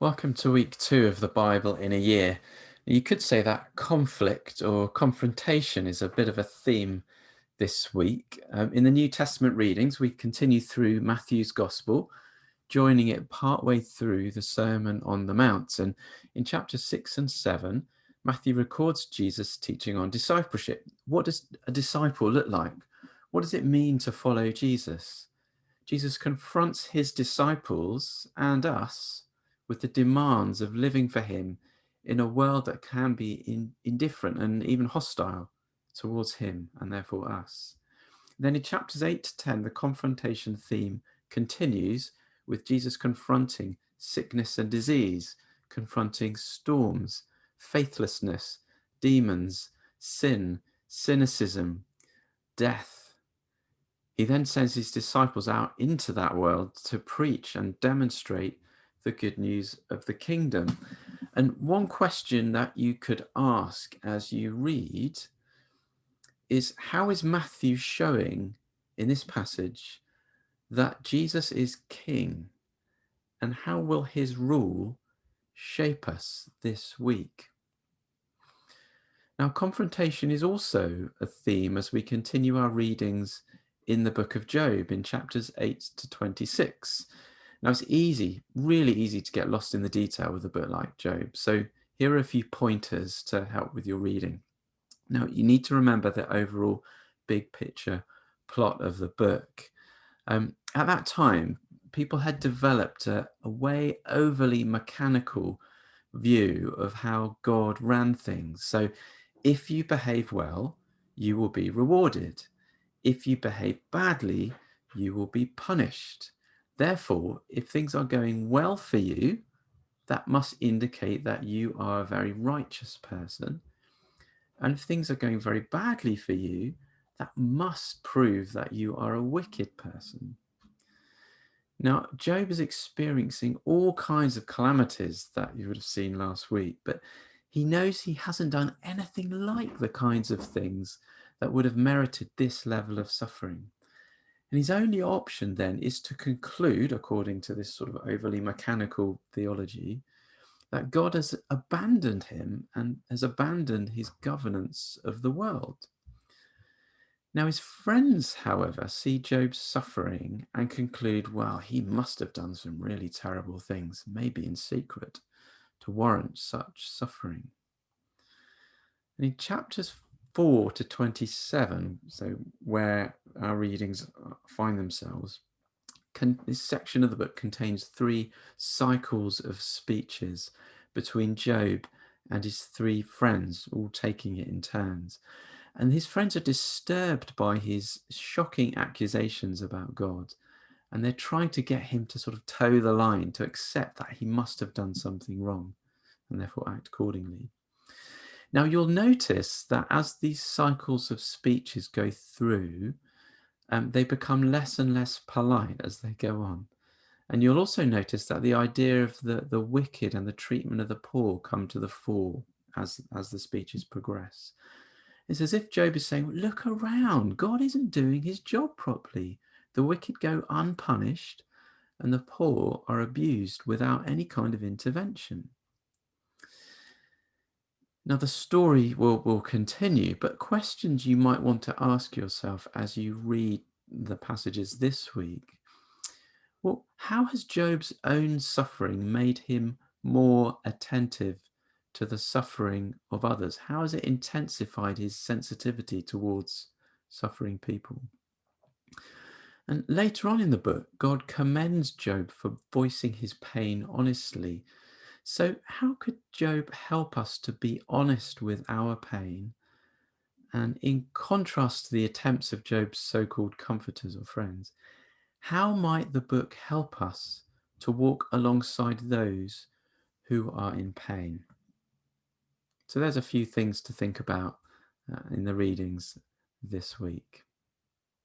Welcome to week 2 of the Bible in a year. You could say that conflict or confrontation is a bit of a theme this week. In the New Testament readings, we continue through Matthew's Gospel, joining it partway through the Sermon on the Mount. And in chapters 6 and 7, Matthew records Jesus teaching on discipleship. What does a disciple look like? What does it mean to follow Jesus? Jesus confronts his disciples and us with the demands of living for him in a world that can be indifferent and even hostile towards him and therefore us. Then in chapters 8 to 10, the confrontation theme continues with Jesus confronting sickness and disease, confronting storms, faithlessness, demons, sin, cynicism, death. He then sends his disciples out into that world to preach and demonstrate the good news of the kingdom. And one question that you could ask as you read is, how is Matthew showing in this passage that Jesus is king? And how will his rule shape us this week? Now, confrontation is also a theme as we continue our readings in the book of Job in chapters 8 to 26. Now, it's easy, really easy to get lost in the detail with a book like Job. So here are a few pointers to help with your reading. Now, you need to remember the overall big picture plot of the book. At that time, people had developed a way overly mechanical view of how God ran things. So if you behave well, you will be rewarded. If you behave badly, you will be punished. Therefore, if things are going well for you, that must indicate that you are a very righteous person. And if things are going very badly for you, that must prove that you are a wicked person. Now, Job is experiencing all kinds of calamities that you would have seen last week, but he knows he hasn't done anything like the kinds of things that would have merited this level of suffering. And his only option then is to conclude, according to this sort of overly mechanical theology, that God has abandoned him and has abandoned his governance of the world. Now, his friends, however, see Job's suffering and conclude, well, he must have done some really terrible things, maybe in secret, to warrant such suffering. And in chapters 4 to 27, so where our readings find themselves, this section of the book contains 3 cycles of speeches between Job and his 3 friends, all taking it in turns. And his friends are disturbed by his shocking accusations about God. And they're trying to get him to sort of toe the line, to accept that he must have done something wrong and therefore act accordingly. Now, you'll notice that as these cycles of speeches go through, they become less and less polite as they go on. And you'll also notice that the idea of the wicked and the treatment of the poor come to the fore as the speeches progress. It's as if Job is saying, look around, God isn't doing his job properly. The wicked go unpunished and the poor are abused without any kind of intervention. Now, the story will continue, but questions you might want to ask yourself as you read the passages this week. Well, how has Job's own suffering made him more attentive to the suffering of others? How has it intensified his sensitivity towards suffering people? And later on in the book, God commends Job for voicing his pain honestly. So how could Job help us to be honest with our pain? And in contrast to the attempts of Job's so-called comforters or friends, how might the book help us to walk alongside those who are in pain? So there's a few things to think about in the readings this week.